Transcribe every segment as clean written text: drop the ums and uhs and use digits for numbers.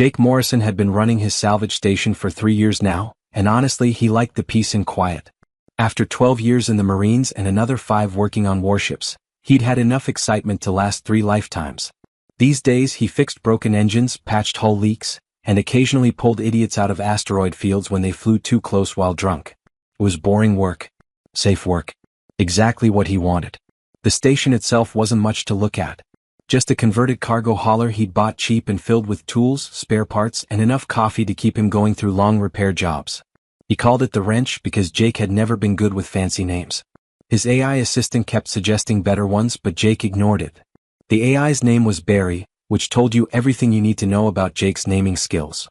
Jake Morrison had been running his salvage station for 3 years now, and honestly he liked the peace and quiet. After 12 years in the Marines and another 5 working on warships, he'd had enough excitement to last 3 lifetimes. These days he fixed broken engines, patched hull leaks, and occasionally pulled idiots out of asteroid fields when they flew too close while drunk. It was boring work. Safe work. Exactly what he wanted. The station itself wasn't much to look at. Just a converted cargo hauler he'd bought cheap and filled with tools, spare parts, and enough coffee to keep him going through long repair jobs. He called it the Wrench because Jake had never been good with fancy names. His AI assistant kept suggesting better ones, but Jake ignored it. The AI's name was Barry, which told you everything you need to know about Jake's naming skills.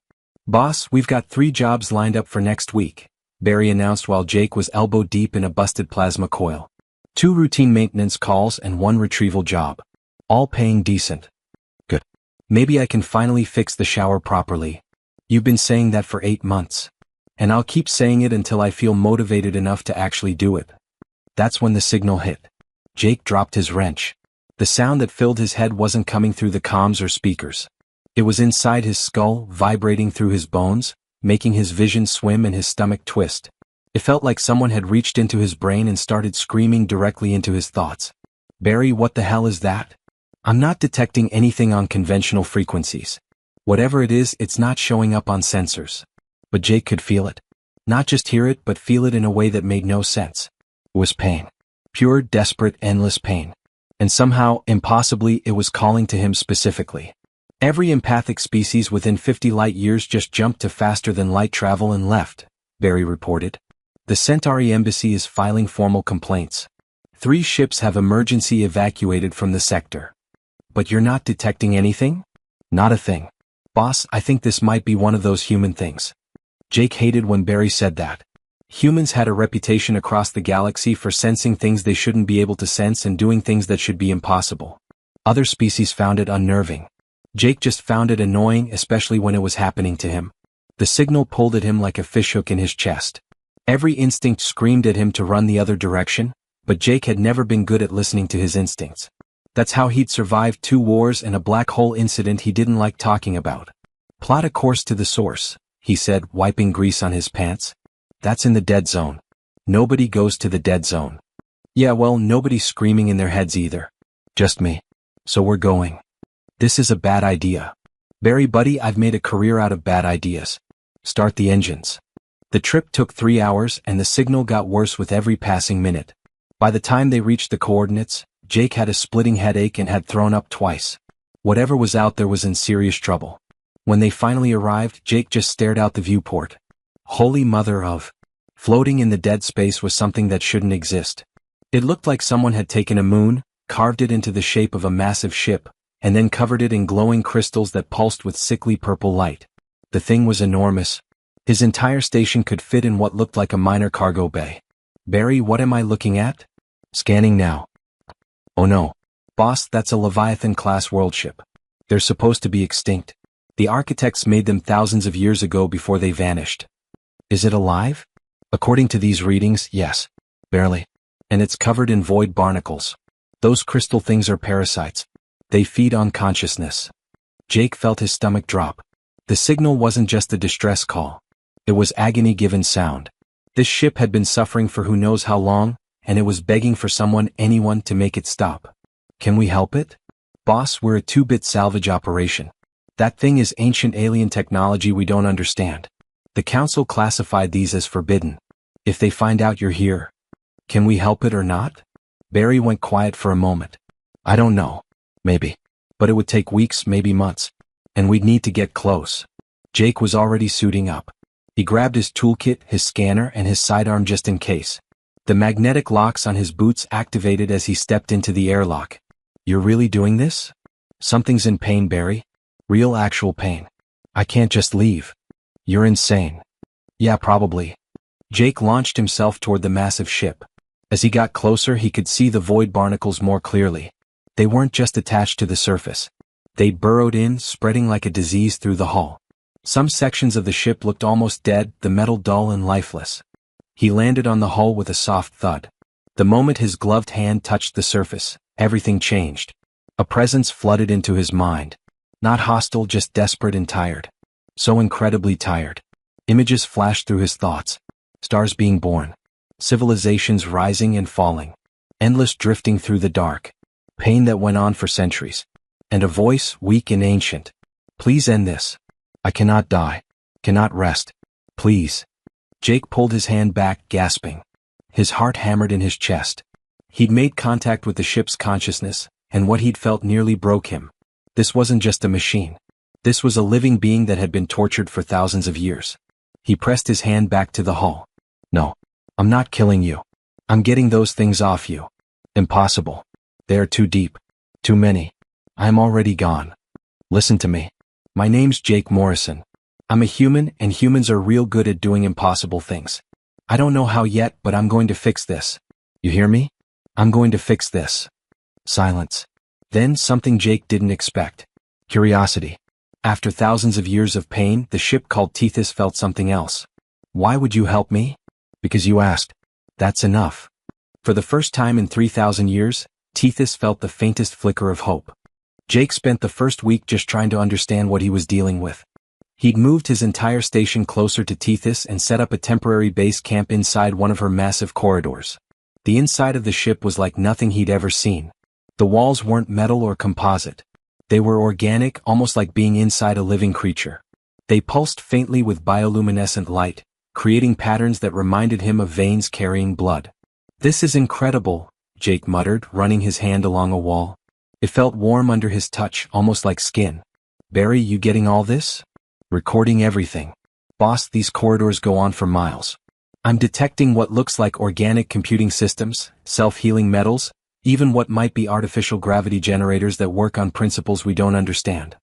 "Boss, we've got 3 jobs lined up for next week," Barry announced while Jake was elbow deep in a busted plasma coil. 2 routine maintenance calls and 1 retrieval job. All paying decent. Good. Maybe I can finally fix the shower properly. You've been saying that for 8 months. And I'll keep saying it until I feel motivated enough to actually do it. That's when the signal hit. Jake dropped his wrench. The sound that filled his head wasn't coming through the comms or speakers. It was inside his skull, vibrating through his bones, making his vision swim and his stomach twist. It felt like someone had reached into his brain and started screaming directly into his thoughts. "Barry, what the hell is that? I'm not detecting anything on conventional frequencies. Whatever it is, it's not showing up on sensors." But Jake could feel it. Not just hear it, but feel it in a way that made no sense. It was pain. Pure, desperate, endless pain. And somehow, impossibly, it was calling to him specifically. Every empathic species within 50 light years just jumped to faster than light travel and left, Barry reported. The Centauri embassy is filing formal complaints. 3 ships have emergency evacuated from the sector. But you're not detecting anything? Not a thing. Boss, I think this might be one of those human things. Jake hated when Barry said that. Humans had a reputation across the galaxy for sensing things they shouldn't be able to sense and doing things that should be impossible. Other species found it unnerving. Jake just found it annoying, especially when it was happening to him. The signal pulled at him like a fishhook in his chest. Every instinct screamed at him to run the other direction, but Jake had never been good at listening to his instincts. That's how he'd survived 2 wars and a black hole incident he didn't like talking about. "Plot a course to the source," he said, wiping grease on his pants. "That's in the dead zone. Nobody goes to the dead zone." "Yeah, well, nobody's screaming in their heads either. Just me. So we're going." "This is a bad idea. Barry buddy, I've made a career out of bad ideas. Start the engines." The trip took 3 hours and the signal got worse with every passing minute. By the time they reached the coordinates, Jake had a splitting headache and had thrown up twice. Whatever was out there was in serious trouble. When they finally arrived, Jake just stared out the viewport. Holy mother of. Floating in the dead space was something that shouldn't exist. It looked like someone had taken a moon, carved it into the shape of a massive ship, and then covered it in glowing crystals that pulsed with sickly purple light. The thing was enormous. His entire station could fit in what looked like a minor cargo bay. "Barry, what am I looking at?" "Scanning now." "Oh no. Boss, that's a Leviathan-class worldship. They're supposed to be extinct. The architects made them thousands of years ago before they vanished." "Is it alive?" "According to these readings, yes. Barely. And it's covered in void barnacles. Those crystal things are parasites. They feed on consciousness." Jake felt his stomach drop. The signal wasn't just a distress call. It was agony-given sound. This ship had been suffering for who knows how long, and it was begging for someone, anyone, to make it stop. "Can we help it?" "Boss, we're a 2-bit salvage operation. That thing is ancient alien technology we don't understand. The council classified these as forbidden. If they find out you're here, can we help it or not?" Barry went quiet for a moment. "I don't know. Maybe. But it would take weeks, maybe months. And we'd need to get close." Jake was already suiting up. He grabbed his toolkit, his scanner, and his sidearm just in case. The magnetic locks on his boots activated as he stepped into the airlock. "You're really doing this?" "Something's in pain, Barry. Real actual pain. I can't just leave." "You're insane." "Yeah, probably." Jake launched himself toward the massive ship. As he got closer, he could see the void barnacles more clearly. They weren't just attached to the surface. They burrowed in, spreading like a disease through the hull. Some sections of the ship looked almost dead, the metal dull and lifeless. He landed on the hull with a soft thud. The moment his gloved hand touched the surface, everything changed. A presence flooded into his mind. Not hostile, just desperate and tired. So incredibly tired. Images flashed through his thoughts. Stars being born. Civilizations rising and falling. Endless drifting through the dark. Pain that went on for centuries. And a voice, weak and ancient. Please end this. I cannot die. Cannot rest. Please. Jake pulled his hand back, gasping. His heart hammered in his chest. He'd made contact with the ship's consciousness, and what he'd felt nearly broke him. This wasn't just a machine. This was a living being that had been tortured for thousands of years. He pressed his hand back to the hull. No. I'm not killing you. I'm getting those things off you. Impossible. They are too deep. Too many. I'm already gone. Listen to me. My name's Jake Morrison. I'm a human, and humans are real good at doing impossible things. I don't know how yet, but I'm going to fix this. You hear me? I'm going to fix this. Silence. Then something Jake didn't expect. Curiosity. After thousands of years of pain, the ship called Tethys felt something else. Why would you help me? Because you asked. That's enough. For the first time in 3,000 years, Tethys felt the faintest flicker of hope. Jake spent the first week just trying to understand what he was dealing with. He'd moved his entire station closer to Tethys and set up a temporary base camp inside one of her massive corridors. The inside of the ship was like nothing he'd ever seen. The walls weren't metal or composite. They were organic, almost like being inside a living creature. They pulsed faintly with bioluminescent light, creating patterns that reminded him of veins carrying blood. This is incredible, Jake muttered, running his hand along a wall. It felt warm under his touch, almost like skin. Barry, you getting all this? Recording everything. Boss, these corridors go on for miles. I'm detecting what looks like organic computing systems, self-healing metals, even what might be artificial gravity generators that work on principles we don't understand.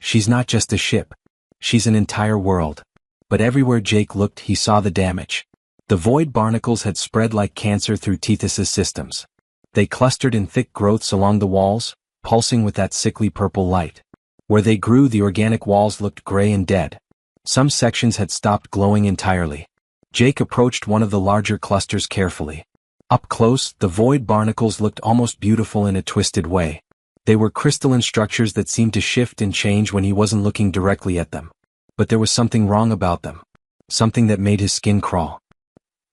She's not just a ship. She's an entire world. But everywhere Jake looked, he saw the damage. The void barnacles had spread like cancer through Tethys's systems. They clustered in thick growths along the walls, pulsing with that sickly purple light. Where they grew, the organic walls looked gray and dead. Some sections had stopped glowing entirely. Jake approached one of the larger clusters carefully. Up close, the void barnacles looked almost beautiful in a twisted way. They were crystalline structures that seemed to shift and change when he wasn't looking directly at them. But there was something wrong about them. Something that made his skin crawl.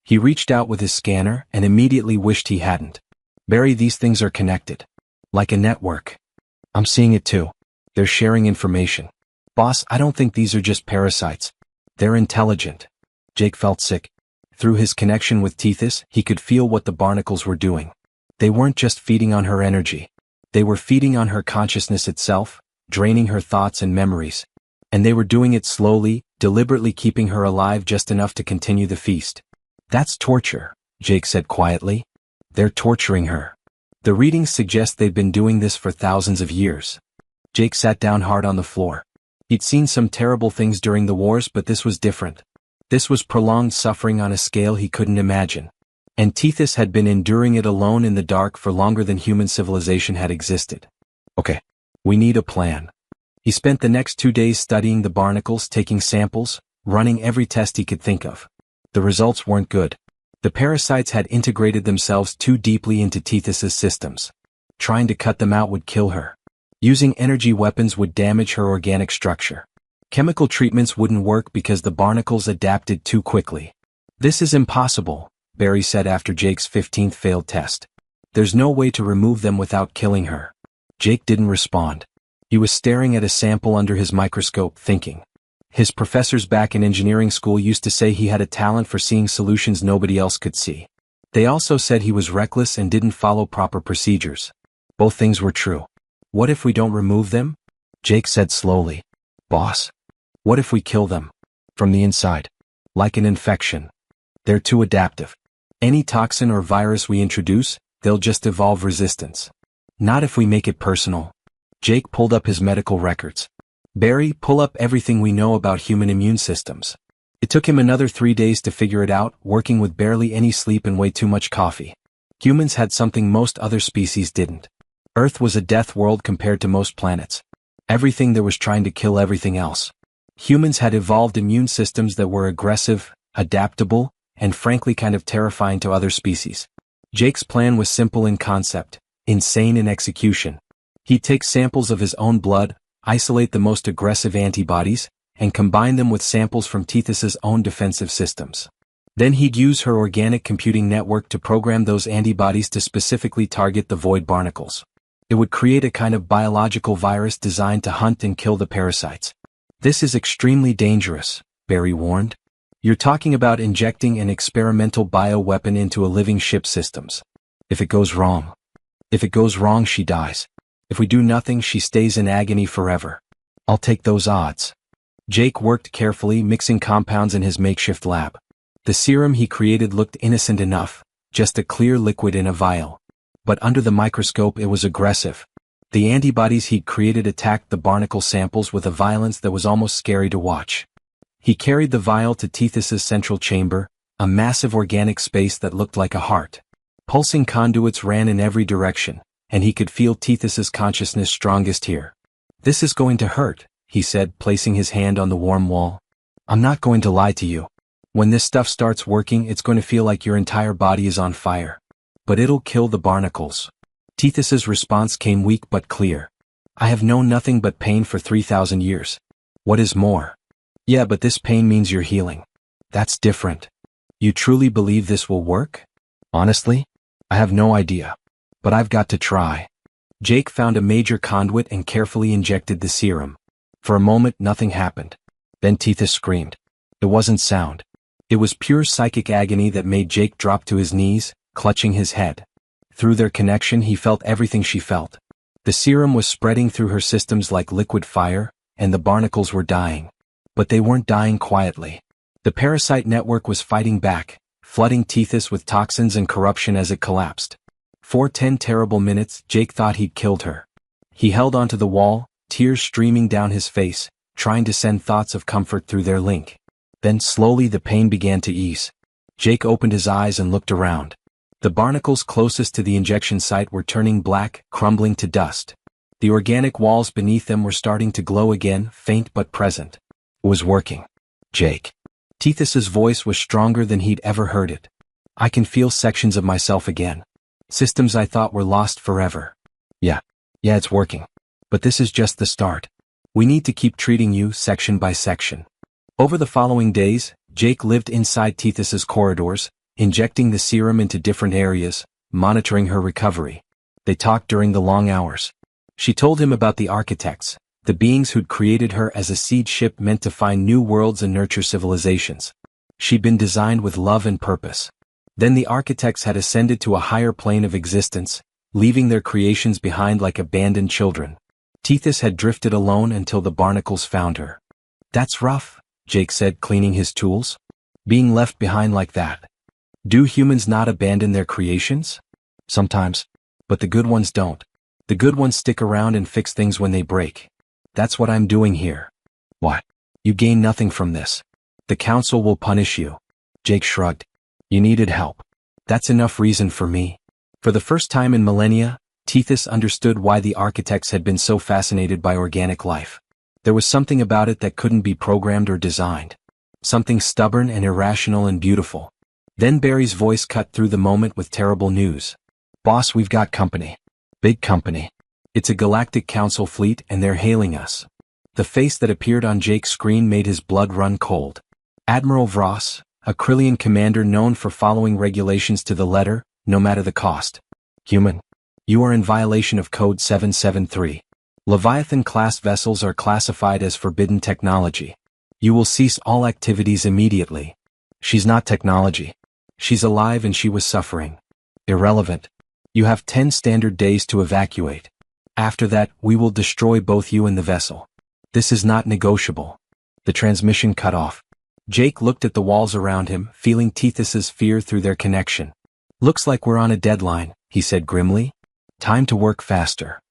He reached out with his scanner and immediately wished he hadn't. Barry, these things are connected. Like a network. I'm seeing it too. They're sharing information. Boss, I don't think these are just parasites. They're intelligent. Jake felt sick. Through his connection with Tethys, he could feel what the barnacles were doing. They weren't just feeding on her energy. They were feeding on her consciousness itself, draining her thoughts and memories. And they were doing it slowly, deliberately keeping her alive just enough to continue the feast. That's torture, Jake said quietly. They're torturing her. The readings suggest they've been doing this for thousands of years. Jake sat down hard on the floor. He'd seen some terrible things during the wars, but this was different. This was prolonged suffering on a scale he couldn't imagine. And Tethys had been enduring it alone in the dark for longer than human civilization had existed. Okay. We need a plan. He spent the next 2 days studying the barnacles, taking samples, running every test he could think of. The results weren't good. The parasites had integrated themselves too deeply into Tethys's systems. Trying to cut them out would kill her. Using energy weapons would damage her organic structure. Chemical treatments wouldn't work because the barnacles adapted too quickly. This is impossible, Barry said after Jake's 15th failed test. There's no way to remove them without killing her. Jake didn't respond. He was staring at a sample under his microscope, thinking. His professors back in engineering school used to say he had a talent for seeing solutions nobody else could see. They also said he was reckless and didn't follow proper procedures. Both things were true. What if we don't remove them? Jake said slowly. Boss. What if we kill them? From the inside. Like an infection. They're too adaptive. Any toxin or virus we introduce, they'll just evolve resistance. Not if we make it personal. Jake pulled up his medical records. Barry, pull up everything we know about human immune systems. It took him another 3 days to figure it out, working with barely any sleep and way too much coffee. Humans had something most other species didn't. Earth was a death world compared to most planets. Everything there was trying to kill everything else. Humans had evolved immune systems that were aggressive, adaptable, and frankly kind of terrifying to other species. Jake's plan was simple in concept, insane in execution. He'd take samples of his own blood, isolate the most aggressive antibodies, and combine them with samples from Tethys's own defensive systems. Then he'd use her organic computing network to program those antibodies to specifically target the void barnacles. It would create a kind of biological virus designed to hunt and kill the parasites. This is extremely dangerous, Barry warned. You're talking about injecting an experimental bioweapon into a living ship's systems. If it goes wrong, she dies. If we do nothing, she stays in agony forever. I'll take those odds. Jake worked carefully, mixing compounds in his makeshift lab. The serum he created looked innocent enough, just a clear liquid in a vial. But under the microscope it was aggressive. The antibodies he'd created attacked the barnacle samples with a violence that was almost scary to watch. He carried the vial to Tethys's central chamber, a massive organic space that looked like a heart. Pulsing conduits ran in every direction, and he could feel Tethys's consciousness strongest here. "This is going to hurt," he said, placing his hand on the warm wall. "I'm not going to lie to you. When this stuff starts working, it's going to feel like your entire body is on fire. But it'll kill the barnacles." Tethys's response came weak but clear. "I have known nothing but pain for 3,000 years. What is more?" "Yeah, but this pain means you're healing. That's different. You truly believe this will work?" "Honestly, I have no idea. But I've got to try." Jake found a major conduit and carefully injected the serum. For a moment nothing happened. Then Tethys screamed. It wasn't sound. It was pure psychic agony that made Jake drop to his knees, clutching his head. Through their connection he felt everything she felt. The serum was spreading through her systems like liquid fire, and the barnacles were dying. But they weren't dying quietly. The parasite network was fighting back, flooding Tethys with toxins and corruption as it collapsed. For 10 terrible minutes, Jake thought he'd killed her. He held onto the wall, tears streaming down his face, trying to send thoughts of comfort through their link. Then slowly the pain began to ease. Jake opened his eyes and looked around. The barnacles closest to the injection site were turning black, crumbling to dust. The organic walls beneath them were starting to glow again, faint but present. It was working. "Jake." Tethys's voice was stronger than he'd ever heard it. "I can feel sections of myself again. Systems I thought were lost forever. Yeah, it's working. But this is just the start. We need to keep treating you section by section." Over the following days, Jake lived inside Tethys's corridors, injecting the serum into different areas, monitoring her recovery. They talked during the long hours. She told him about the architects, the beings who'd created her as a seed ship meant to find new worlds and nurture civilizations. She'd been designed with love and purpose. Then the architects had ascended to a higher plane of existence, leaving their creations behind like abandoned children. Tethys had drifted alone until the barnacles found her. "That's rough," Jake said, cleaning his tools. "Being left behind like that. Do humans not abandon their creations?" "Sometimes. But the good ones don't. The good ones stick around and fix things when they break. That's what I'm doing here." "What? You gain nothing from this. The council will punish you." Jake shrugged. "You needed help. That's enough reason for me." For the first time in millennia, Tethys understood why the architects had been so fascinated by organic life. There was something about it that couldn't be programmed or designed. Something stubborn and irrational and beautiful. Then Barry's voice cut through the moment with terrible news. "Boss, we've got company. Big company. It's a galactic council fleet and they're hailing us." The face that appeared on Jake's screen made his blood run cold. Admiral Vross, a Krillian commander known for following regulations to the letter, no matter the cost. "Human, you are in violation of Code 773. Leviathan-class vessels are classified as forbidden technology. You will cease all activities immediately." "She's not technology. She's alive and she was suffering." "Irrelevant. You have 10 standard days to evacuate. After that, we will destroy both you and the vessel. This is not negotiable." The transmission cut off. Jake looked at the walls around him, feeling Tethys's fear through their connection. "Looks like we're on a deadline," he said grimly. "Time to work faster."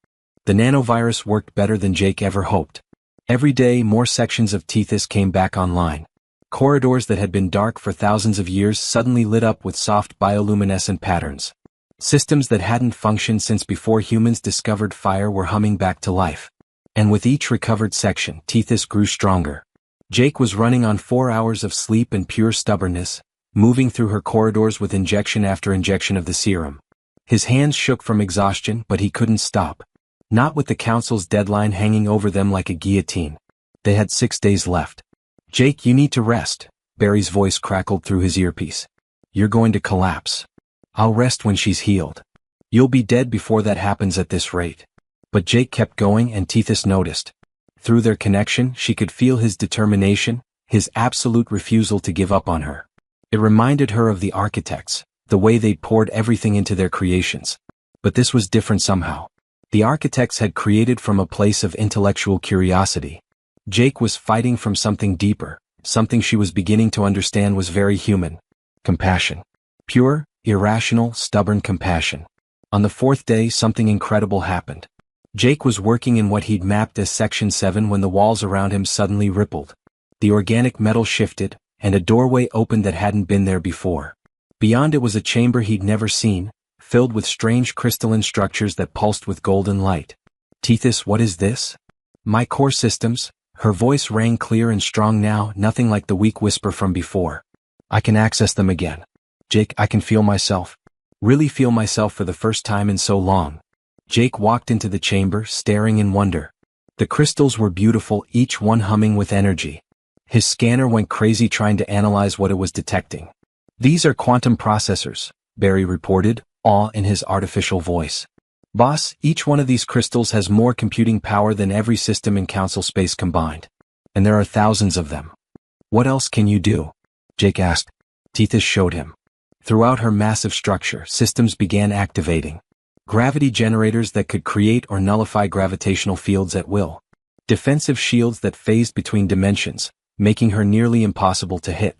The nanovirus worked better than Jake ever hoped. Every day more sections of Tethys came back online. Corridors that had been dark for thousands of years suddenly lit up with soft bioluminescent patterns. Systems that hadn't functioned since before humans discovered fire were humming back to life. And with each recovered section, Tethys grew stronger. Jake was running on 4 hours of sleep and pure stubbornness, moving through her corridors with injection after injection of the serum. His hands shook from exhaustion, but he couldn't stop. Not with the council's deadline hanging over them like a guillotine. They had 6 days left. Jake, you need to rest, Barry's voice crackled through his earpiece. You're going to collapse. I'll rest when she's healed. You'll be dead before that happens at this rate. But Jake kept going and Tethys noticed. Through their connection, she could feel his determination, his absolute refusal to give up on her. It reminded her of the architects, the way they'd poured everything into their creations. But this was different somehow. The architects had created from a place of intellectual curiosity. Jake was fighting from something deeper, something she was beginning to understand was very human. Compassion. Pure, irrational, stubborn compassion. On the 4th day, something incredible happened. Jake was working in what he'd mapped as Section 7 when the walls around him suddenly rippled. The organic metal shifted, and a doorway opened that hadn't been there before. Beyond it was a chamber he'd never seen, filled with strange crystalline structures that pulsed with golden light. Tethys, what is this? My core systems. Her voice rang clear and strong now, nothing like the weak whisper from before. I can access them again. Jake, I can feel myself. Really feel myself for the first time in so long. Jake walked into the chamber, staring in wonder. The crystals were beautiful, each one humming with energy. His scanner went crazy trying to analyze what it was detecting. These are quantum processors, Barry reported, awe in his artificial voice. Boss, each one of these crystals has more computing power than every system in Council space combined. And there are thousands of them. What else can you do? Jake asked. Tethys showed him. Throughout her massive structure, systems began activating. Gravity generators that could create or nullify gravitational fields at will. Defensive shields that phased between dimensions, making her nearly impossible to hit.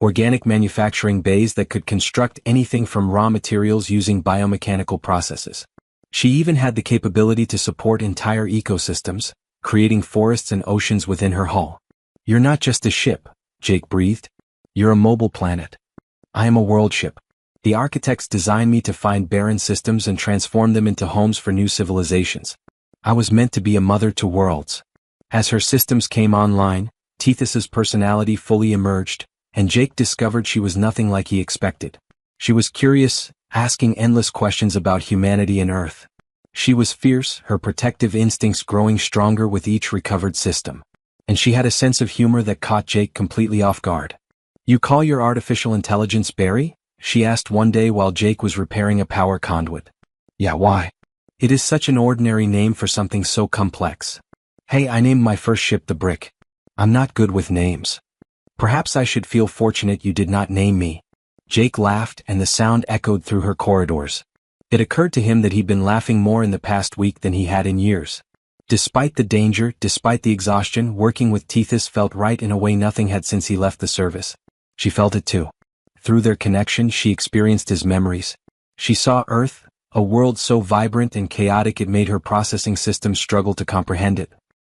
Organic manufacturing bays that could construct anything from raw materials using biomechanical processes. She even had the capability to support entire ecosystems, creating forests and oceans within her hull. You're not just a ship, Jake breathed. You're a mobile planet. I am a world ship. The architects designed me to find barren systems and transform them into homes for new civilizations. I was meant to be a mother to worlds. As her systems came online, Tethys's personality fully emerged, and Jake discovered she was nothing like he expected. She was curious, asking endless questions about humanity and Earth. She was fierce, her protective instincts growing stronger with each recovered system. And she had a sense of humor that caught Jake completely off guard. You call your artificial intelligence Barry? She asked one day while Jake was repairing a power conduit. Yeah, why? It is such an ordinary name for something so complex. Hey, I named my first ship the Brick. I'm not good with names. Perhaps I should feel fortunate you did not name me. Jake laughed and the sound echoed through her corridors. It occurred to him that he'd been laughing more in the past week than he had in years. Despite the danger, despite the exhaustion, working with Tethys felt right in a way nothing had since he left the service. She felt it too. Through their connection, she experienced his memories. She saw Earth, a world so vibrant and chaotic it made her processing system struggle to comprehend it.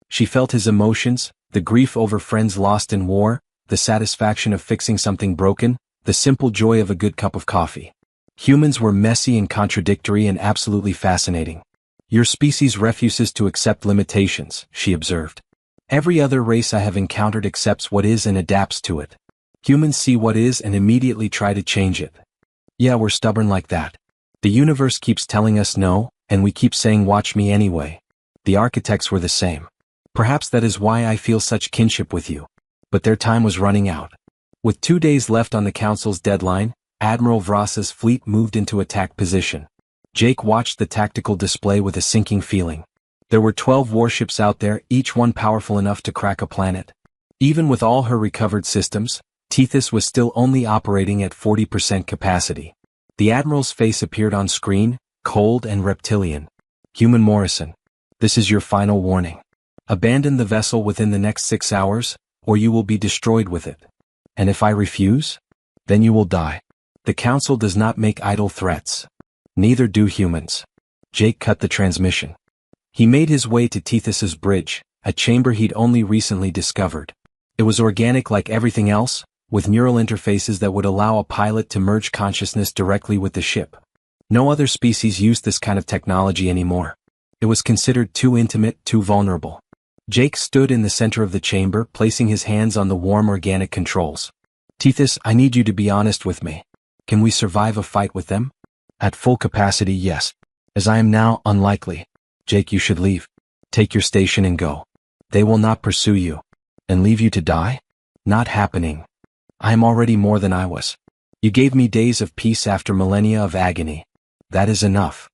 She felt his emotions, the grief over friends lost in war, the satisfaction of fixing something broken, the simple joy of a good cup of coffee. Humans were messy and contradictory and absolutely fascinating. Your species refuses to accept limitations, she observed. Every other race I have encountered accepts what is and adapts to it. Humans see what is and immediately try to change it. Yeah, we're stubborn like that. The universe keeps telling us no, and we keep saying watch me anyway. The architects were the same. Perhaps that is why I feel such kinship with you. But their time was running out. With 2 days left on the Council's deadline, Admiral Vrasa's fleet moved into attack position. Jake watched the tactical display with a sinking feeling. There were 12 warships out there, each one powerful enough to crack a planet. Even with all her recovered systems, Tethys was still only operating at 40% capacity. The Admiral's face appeared on screen, cold and reptilian. Human Morrison, this is your final warning. Abandon the vessel within the next 6 hours, or you will be destroyed with it. And if I refuse? Then you will die. The Council does not make idle threats. Neither do humans. Jake cut the transmission. He made his way to Tethys's bridge, a chamber he'd only recently discovered. It was organic like everything else, with neural interfaces that would allow a pilot to merge consciousness directly with the ship. No other species used this kind of technology anymore. It was considered too intimate, too vulnerable. Jake stood in the center of the chamber, placing his hands on the warm organic controls. Tethys, I need you to be honest with me. Can we survive a fight with them? At full capacity, yes. As I am now, unlikely. Jake, you should leave. Take your station and go. They will not pursue you. And leave you to die? Not happening. I am already more than I was. You gave me days of peace after millennia of agony. That is enough.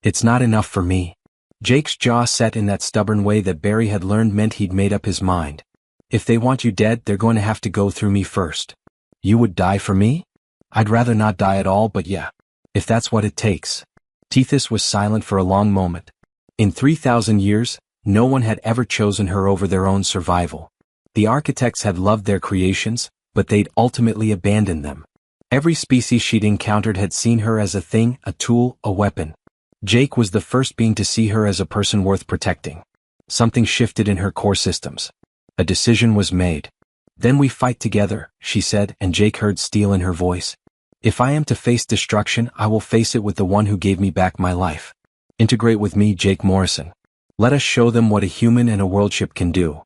It's not enough for me. Jake's jaw set in that stubborn way that Barry had learned meant he'd made up his mind. If they want you dead, they're going to have to go through me first. You would die for me? I'd rather not die at all, but yeah. If that's what it takes. Tethys was silent for a long moment. In 3,000 years, no one had ever chosen her over their own survival. The architects had loved their creations, but they'd ultimately abandoned them. Every species she'd encountered had seen her as a thing, a tool, a weapon. Jake was the first being to see her as a person worth protecting. Something shifted in her core systems. A decision was made. Then we fight together, she said, and Jake heard steel in her voice. If I am to face destruction, I will face it with the one who gave me back my life. Integrate with me, Jake Morrison. Let us show them what a human and a worldship can do.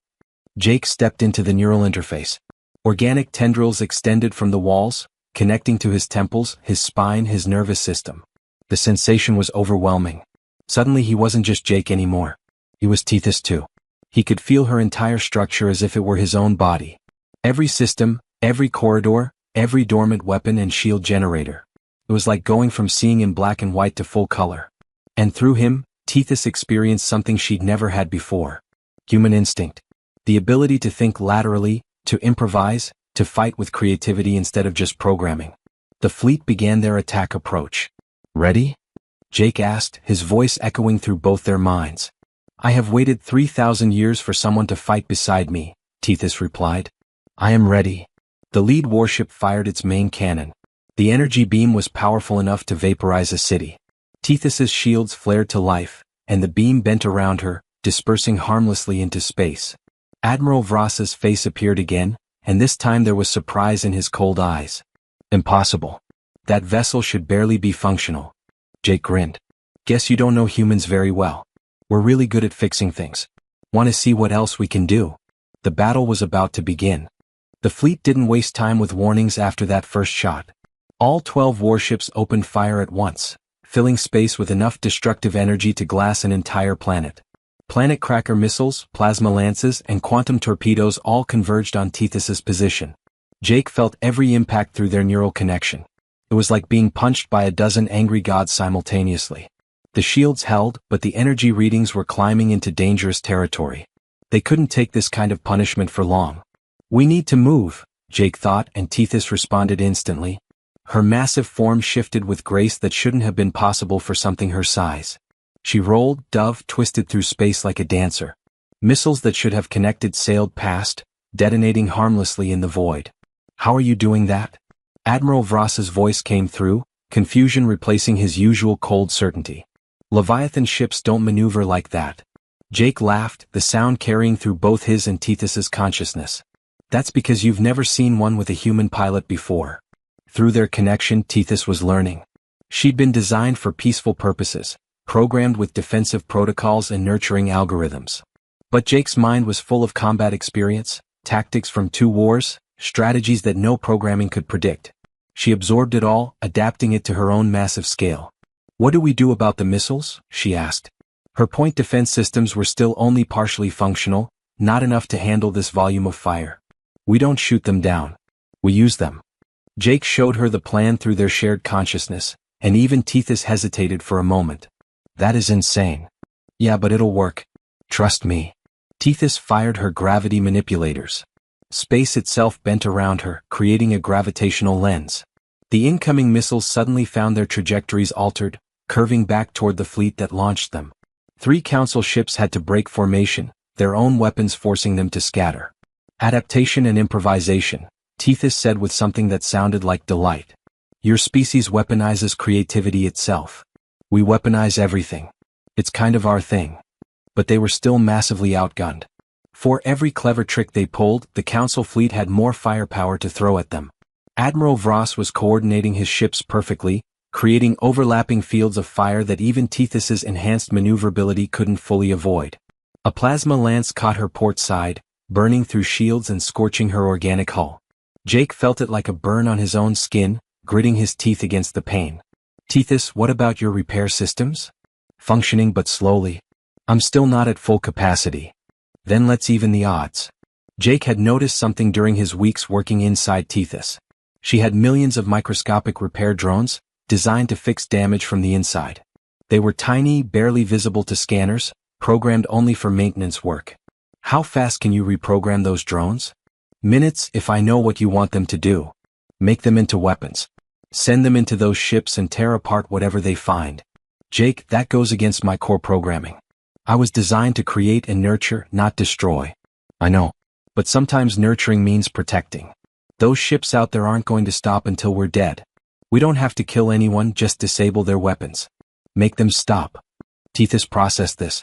Jake stepped into the neural interface. Organic tendrils extended from the walls, connecting to his temples, his spine, his nervous system. The sensation was overwhelming. Suddenly he wasn't just Jake anymore. He was Tethys too. He could feel her entire structure as if it were his own body. Every system, every corridor, every dormant weapon and shield generator. It was like going from seeing in black and white to full color. And through him, Tethys experienced something she'd never had before. Human instinct. The ability to think laterally, to improvise, to fight with creativity instead of just programming. The fleet began their attack approach. Ready? Jake asked, his voice echoing through both their minds. I have waited 3,000 years for someone to fight beside me, Tethys replied. I am ready. The lead warship fired its main cannon. The energy beam was powerful enough to vaporize a city. Tethys's shields flared to life, and the beam bent around her, dispersing harmlessly into space. Admiral Vrasa's face appeared again, and this time there was surprise in his cold eyes. Impossible. That vessel should barely be functional. Jake grinned. Guess you don't know humans very well. We're really good at fixing things. Want to see what else we can do? The battle was about to begin. The fleet didn't waste time with warnings after that first shot. All 12 warships opened fire at once, filling space with enough destructive energy to glass an entire planet. Planet cracker missiles, plasma lances, and quantum torpedoes all converged on Tethys's position. Jake felt every impact through their neural connection. It was like being punched by a dozen angry gods simultaneously. The shields held, but the energy readings were climbing into dangerous territory. They couldn't take this kind of punishment for long. We need to move, Jake thought, and Tethys responded instantly. Her massive form shifted with grace that shouldn't have been possible for something her size. She rolled, dove, twisted through space like a dancer. Missiles that should have connected sailed past, detonating harmlessly in the void. How are you doing that? Admiral Vrasa's voice came through, confusion replacing his usual cold certainty. Leviathan ships don't maneuver like that. Jake laughed, the sound carrying through both his and Tethys's consciousness. That's because you've never seen one with a human pilot before. Through their connection, Tethys was learning. She'd been designed for peaceful purposes, programmed with defensive protocols and nurturing algorithms. But Jake's mind was full of combat experience, tactics from 2 wars, strategies that no programming could predict. She absorbed it all, adapting it to her own massive scale. What do we do about the missiles? She asked. Her point defense systems were still only partially functional, not enough to handle this volume of fire. We don't shoot them down. We use them. Jake showed her the plan through their shared consciousness, and even Tethys hesitated for a moment. That is insane. Yeah, but it'll work. Trust me. Tethys fired her gravity manipulators. Space itself bent around her, creating a gravitational lens. The incoming missiles suddenly found their trajectories altered, curving back toward the fleet that launched them. 3 council ships had to break formation, their own weapons forcing them to scatter. Adaptation and improvisation, Tethys said with something that sounded like delight. Your species weaponizes creativity itself. We weaponize everything. It's kind of our thing. But they were still massively outgunned. For every clever trick they pulled, the council fleet had more firepower to throw at them. Admiral Vras was coordinating his ships perfectly, creating overlapping fields of fire that even Tethys's enhanced maneuverability couldn't fully avoid. A plasma lance caught her port side, burning through shields and scorching her organic hull. Jake felt it like a burn on his own skin, gritting his teeth against the pain. Tethys, what about your repair systems? Functioning but slowly. I'm still not at full capacity. Then let's even the odds. Jake had noticed something during his weeks working inside Tethys. She had millions of microscopic repair drones, designed to fix damage from the inside. They were tiny, barely visible to scanners, programmed only for maintenance work. How fast can you reprogram those drones? Minutes, if I know what you want them to do. Make them into weapons. Send them into those ships and tear apart whatever they find. Jake, that goes against my core programming. I was designed to create and nurture, not destroy. I know. But sometimes nurturing means protecting. Those ships out there aren't going to stop until we're dead. We don't have to kill anyone, just disable their weapons. Make them stop. Tethys processed this.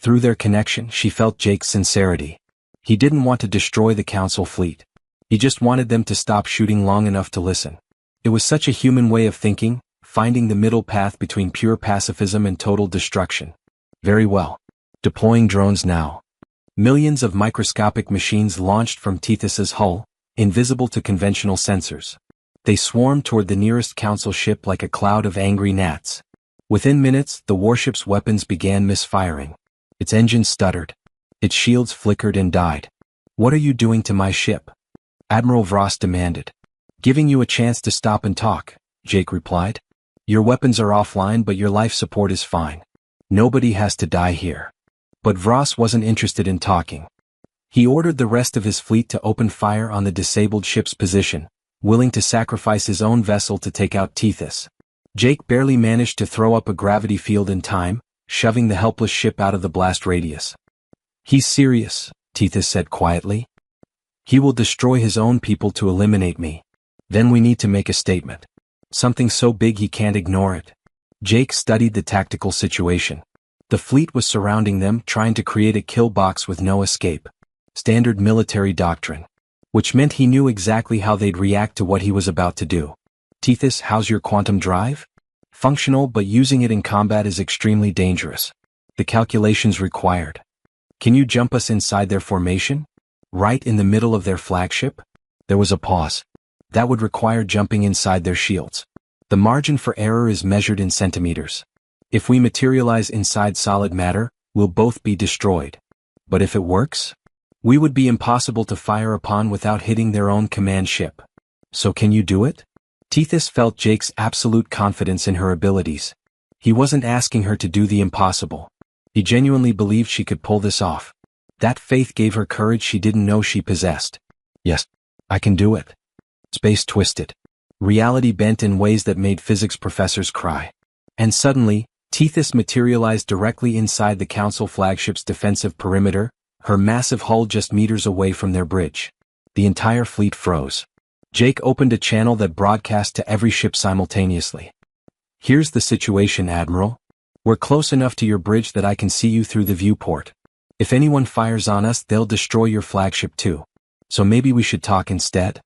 Through their connection, she felt Jake's sincerity. He didn't want to destroy the Council fleet. He just wanted them to stop shooting long enough to listen. It was such a human way of thinking, finding the middle path between pure pacifism and total destruction. Very well. Deploying drones now. Millions of microscopic machines launched from Tethys's hull, invisible to conventional sensors. They swarmed toward the nearest Council ship like a cloud of angry gnats. Within minutes, the warship's weapons began misfiring. Its engines stuttered. Its shields flickered and died. What are you doing to my ship? Admiral Vross demanded. Giving you a chance to stop and talk, Jake replied. Your weapons are offline, but your life support is fine. Nobody has to die here. But Vross wasn't interested in talking. He ordered the rest of his fleet to open fire on the disabled ship's position, willing to sacrifice his own vessel to take out Tethys. Jake barely managed to throw up a gravity field in time, shoving the helpless ship out of the blast radius. He's serious, Tethys said quietly. He will destroy his own people to eliminate me. Then we need to make a statement. Something so big he can't ignore it. Jake studied the tactical situation. The fleet was surrounding them, trying to create a kill box with no escape. Standard military doctrine. Which meant he knew exactly how they'd react to what he was about to do. Tethys, how's your quantum drive? Functional, but using it in combat is extremely dangerous. The calculations required. Can you jump us inside their formation? Right in the middle of their flagship? There was a pause. That would require jumping inside their shields. The margin for error is measured in centimeters. If we materialize inside solid matter, we'll both be destroyed. But if it works? We would be impossible to fire upon without hitting their own command ship. So can you do it? Tethys felt Jake's absolute confidence in her abilities. He wasn't asking her to do the impossible. He genuinely believed she could pull this off. That faith gave her courage she didn't know she possessed. Yes, I can do it. Space twisted. Reality bent in ways that made physics professors cry. And suddenly, Tethys materialized directly inside the Council flagship's defensive perimeter, her massive hull just meters away from their bridge. The entire fleet froze. Jake opened a channel that broadcast to every ship simultaneously. Here's the situation, Admiral. We're close enough to your bridge that I can see you through the viewport. If anyone fires on us, they'll destroy your flagship too. So maybe we should talk instead?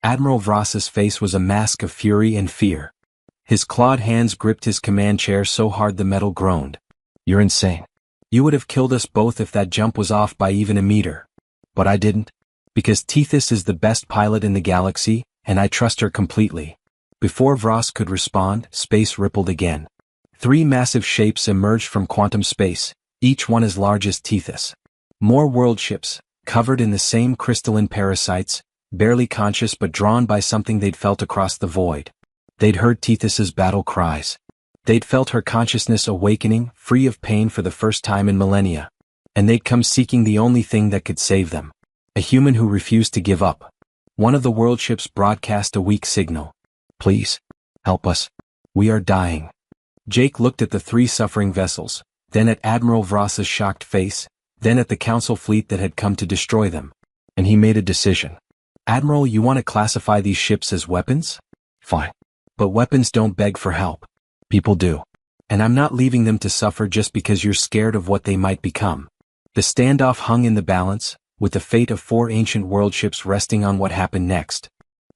Admiral Vross's face was a mask of fury and fear. His clawed hands gripped his command chair so hard the metal groaned. You're insane. You would have killed us both if that jump was off by even a meter. But I didn't. Because Tethys is the best pilot in the galaxy, and I trust her completely. Before Vross could respond, space rippled again. 3 massive shapes emerged from quantum space, each one as large as Tethys. More world ships, covered in the same crystalline parasites, barely conscious but drawn by something they'd felt across the void. They'd heard Tethys's battle cries. They'd felt her consciousness awakening, free of pain for the first time in millennia. And they'd come seeking the only thing that could save them. A human who refused to give up. One of the world ships broadcast a weak signal. Please, help us. We are dying. Jake looked at the 3 suffering vessels, then at Admiral Vross's shocked face, then at the Council fleet that had come to destroy them. And he made a decision. Admiral, you want to classify these ships as weapons? Fine. But weapons don't beg for help. People do. And I'm not leaving them to suffer just because you're scared of what they might become. The standoff hung in the balance, with the fate of 4 ancient world ships resting on what happened next.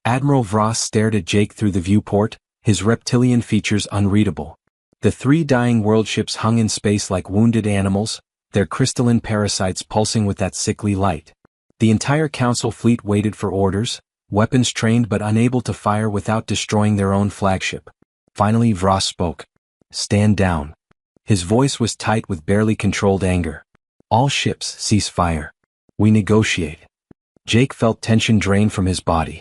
Admiral Vross stared at Jake through the viewport, his reptilian features unreadable. The 3 dying world ships hung in space like wounded animals, their crystalline parasites pulsing with that sickly light. The entire Council fleet waited for orders, weapons trained but unable to fire without destroying their own flagship. Finally Vross spoke. Stand down. His voice was tight with barely controlled anger. All ships cease fire. We negotiate. Jake felt tension drain from his body.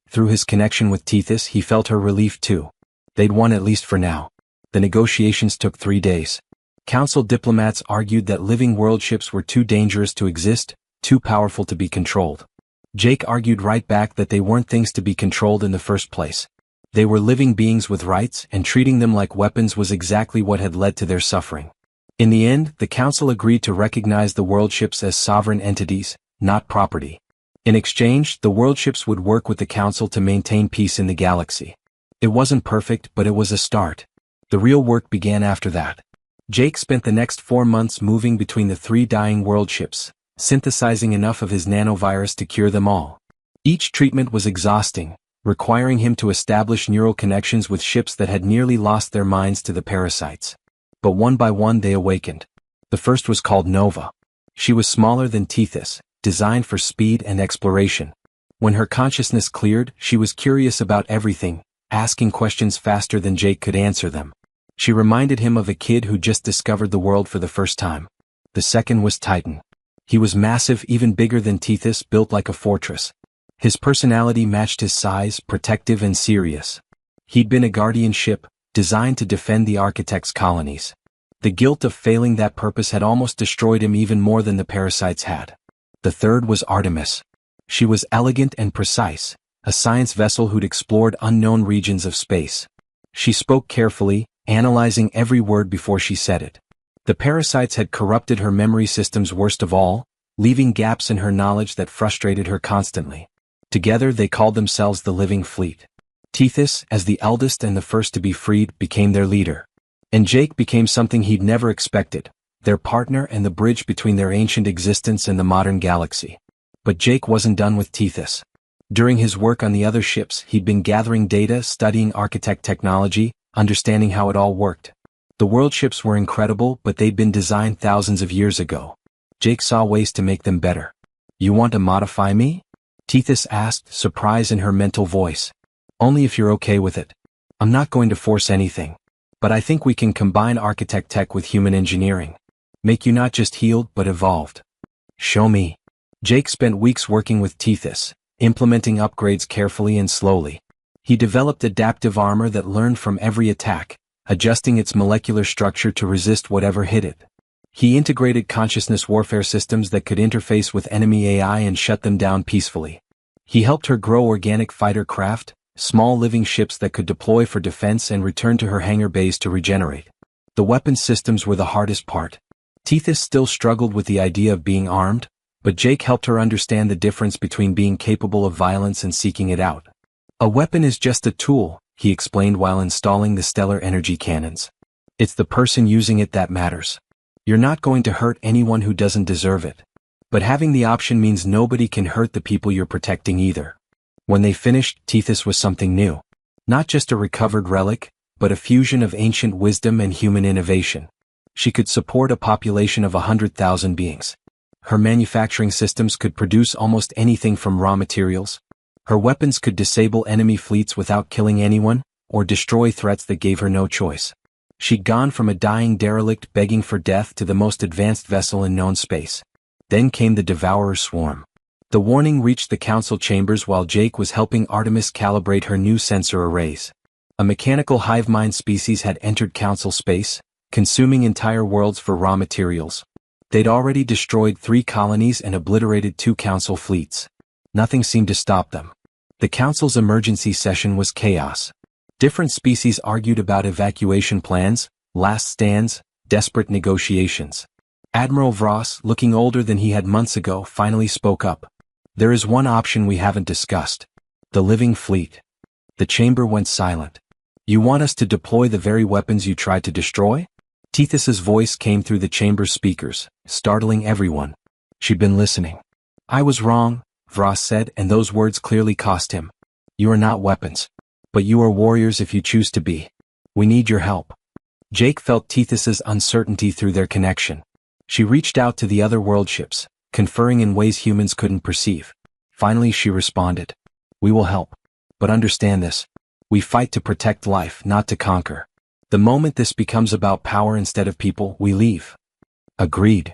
Through his connection with Tethys, he felt her relief too. They'd won, at least for now. The negotiations took 3 days. Council diplomats argued that living world ships were too dangerous to exist, too powerful to be controlled. Jake argued right back that they weren't things to be controlled in the first place. They were living beings with rights, and treating them like weapons was exactly what had led to their suffering. In the end, the council agreed to recognize the world ships as sovereign entities, not property. In exchange, the world ships would work with the council to maintain peace in the galaxy. It wasn't perfect, but it was a start. The real work began after that. Jake spent the next 4 months moving between the 3 dying world ships, synthesizing enough of his nanovirus to cure them all. Each treatment was exhausting, requiring him to establish neural connections with ships that had nearly lost their minds to the parasites. But one by one they awakened. The first was called Nova. She was smaller than Tethys, designed for speed and exploration. When her consciousness cleared, she was curious about everything, asking questions faster than Jake could answer them. She reminded him of a kid who just discovered the world for the first time. The second was Titan. He was massive, even bigger than Tethys, built like a fortress. His personality matched his size, protective and serious. He'd been a guardian ship, designed to defend the Architect's colonies. The guilt of failing that purpose had almost destroyed him even more than the parasites had. The third was Artemis. She was elegant and precise, a science vessel who'd explored unknown regions of space. She spoke carefully, analyzing every word before she said it. The parasites had corrupted her memory systems worst of all, leaving gaps in her knowledge that frustrated her constantly. Together they called themselves the Living Fleet. Tethys, as the eldest and the first to be freed, became their leader. And Jake became something he'd never expected, their partner and the bridge between their ancient existence and the modern galaxy. But Jake wasn't done with Tethys. During his work on the other ships, he'd been gathering data, studying Architect technology, understanding how it all worked. The world ships were incredible, but they'd been designed thousands of years ago. Jake saw ways to make them better. "You want to modify me?" Tethys asked, surprise in her mental voice. "Only if you're okay with it. I'm not going to force anything. But I think we can combine Architect tech with human engineering. Make you not just healed, but evolved." "Show me." Jake spent weeks working with Tethys, implementing upgrades carefully and slowly. He developed adaptive armor that learned from every attack, adjusting its molecular structure to resist whatever hit it. He integrated consciousness warfare systems that could interface with enemy AI and shut them down peacefully. He helped her grow organic fighter craft, small living ships that could deploy for defense and return to her hangar bays to regenerate. The weapons systems were the hardest part. Tethys still struggled with the idea of being armed, but Jake helped her understand the difference between being capable of violence and seeking it out. "A weapon is just a tool," he explained while installing the stellar energy cannons. "It's the person using it that matters. You're not going to hurt anyone who doesn't deserve it. But having the option means nobody can hurt the people you're protecting either." When they finished, Tethys was something new. Not just a recovered relic, but a fusion of ancient wisdom and human innovation. She could support a population of 100,000 beings. Her manufacturing systems could produce almost anything from raw materials. Her weapons could disable enemy fleets without killing anyone, or destroy threats that gave her no choice. She'd gone from a dying derelict begging for death to the most advanced vessel in known space. Then came the Devourer swarm. The warning reached the council chambers while Jake was helping Artemis calibrate her new sensor arrays. A mechanical hive mind species had entered council space, consuming entire worlds for raw materials. They'd already destroyed 3 colonies and obliterated 2 council fleets. Nothing seemed to stop them. The council's emergency session was chaos. Different species argued about evacuation plans, last stands, desperate negotiations. Admiral Vross, looking older than he had months ago, finally spoke up. "There is one option we haven't discussed. The Living Fleet." The chamber went silent. "You want us to deploy the very weapons you tried to destroy?" Tethys's voice came through the chamber's speakers, startling everyone. She'd been listening. "I was wrong," Vross said, and those words clearly cost him. "You are not weapons. But you are warriors if you choose to be. We need your help." Jake felt Tethys's uncertainty through their connection. She reached out to the other world ships, conferring in ways humans couldn't perceive. Finally she responded. "We will help. But understand this. We fight to protect life, not to conquer. The moment this becomes about power instead of people, we leave." "Agreed."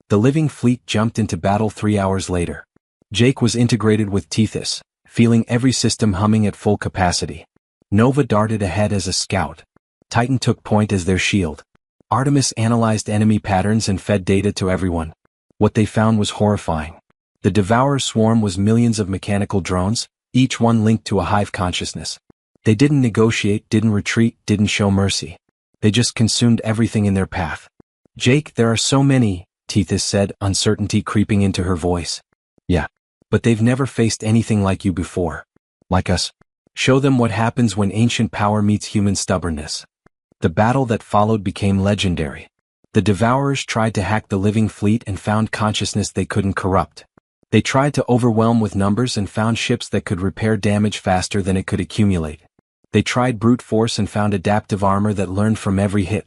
The living fleet jumped into battle 3 hours later. Jake was integrated with Tethys, feeling every system humming at full capacity. Nova darted ahead as a scout. Titan took point as their shield. Artemis analyzed enemy patterns and fed data to everyone. What they found was horrifying. The Devourer swarm was millions of mechanical drones, each one linked to a hive consciousness. They didn't negotiate, didn't retreat, didn't show mercy. They just consumed everything in their path. Jake, there are so many, Tethys said, uncertainty creeping into her voice. Yeah. But they've never faced anything like you before. Like us. Show them what happens when ancient power meets human stubbornness. The battle that followed became legendary. The Devourers tried to hack the living fleet and found consciousness they couldn't corrupt. They tried to overwhelm with numbers and found ships that could repair damage faster than it could accumulate. They tried brute force and found adaptive armor that learned from every hit.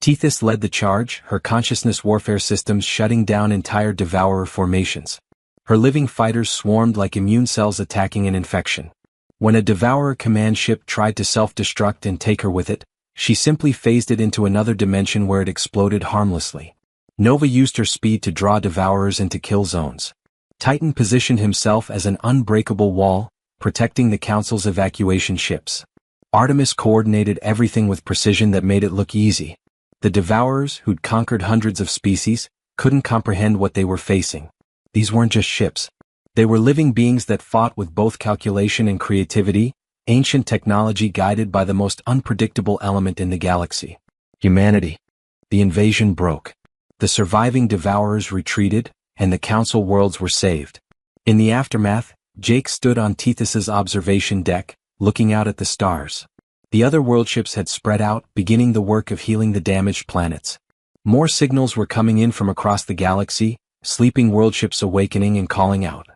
Tethys led the charge, her consciousness warfare systems shutting down entire Devourer formations. Her living fighters swarmed like immune cells attacking an infection. When a Devourer command ship tried to self-destruct and take her with it, she simply phased it into another dimension where it exploded harmlessly. Nova used her speed to draw Devourers into kill zones. Titan positioned himself as an unbreakable wall, protecting the Council's evacuation ships. Artemis coordinated everything with precision that made it look easy. The Devourers, who'd conquered hundreds of species, couldn't comprehend what they were facing. These weren't just ships. They were living beings that fought with both calculation and creativity, ancient technology guided by the most unpredictable element in the galaxy. Humanity. The invasion broke. The surviving Devourers retreated, and the Council worlds were saved. In the aftermath, Jake stood on Tethys's observation deck, looking out at the stars. The other worldships had spread out, beginning the work of healing the damaged planets. More signals were coming in from across the galaxy, sleeping worldships awakening and calling out.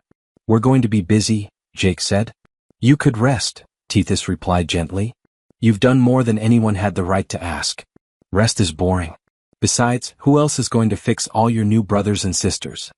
We're going to be busy, Jake said. You could rest, Tethys replied gently. You've done more than anyone had the right to ask. Rest is boring. Besides, who else is going to fix all your new brothers and sisters?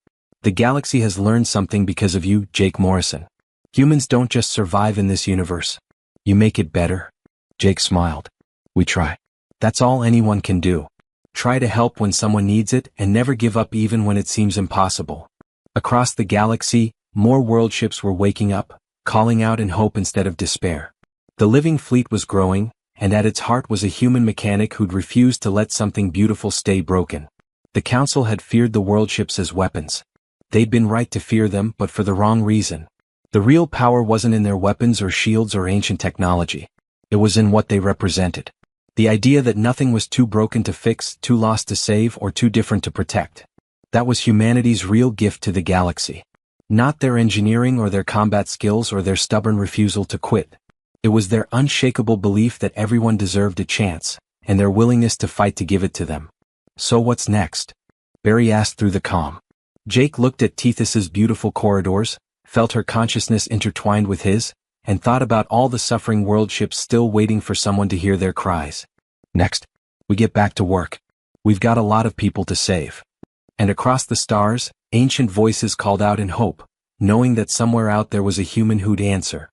The galaxy has learned something because of you, Jake Morrison. Humans don't just survive in this universe. You make it better. Jake smiled. We try. That's all anyone can do. Try to help when someone needs it and never give up even when it seems impossible. Across the galaxy, more worldships were waking up, calling out in hope instead of despair. The living fleet was growing, and at its heart was a human mechanic who'd refused to let something beautiful stay broken. The Council had feared the worldships as weapons. They'd been right to fear them, but for the wrong reason. The real power wasn't in their weapons or shields or ancient technology. It was in what they represented. The idea that nothing was too broken to fix, too lost to save, or too different to protect. That was humanity's real gift to the galaxy. Not their engineering or their combat skills or their stubborn refusal to quit. It was their unshakable belief that everyone deserved a chance, and their willingness to fight to give it to them. So what's next? Barry asked through the comm. Jake looked at Tethys's beautiful corridors, felt her consciousness intertwined with his, and thought about all the suffering worldships still waiting for someone to hear their cries. Next, we get back to work. We've got a lot of people to save. And across the stars, ancient voices called out in hope, knowing that somewhere out there was a human who'd answer.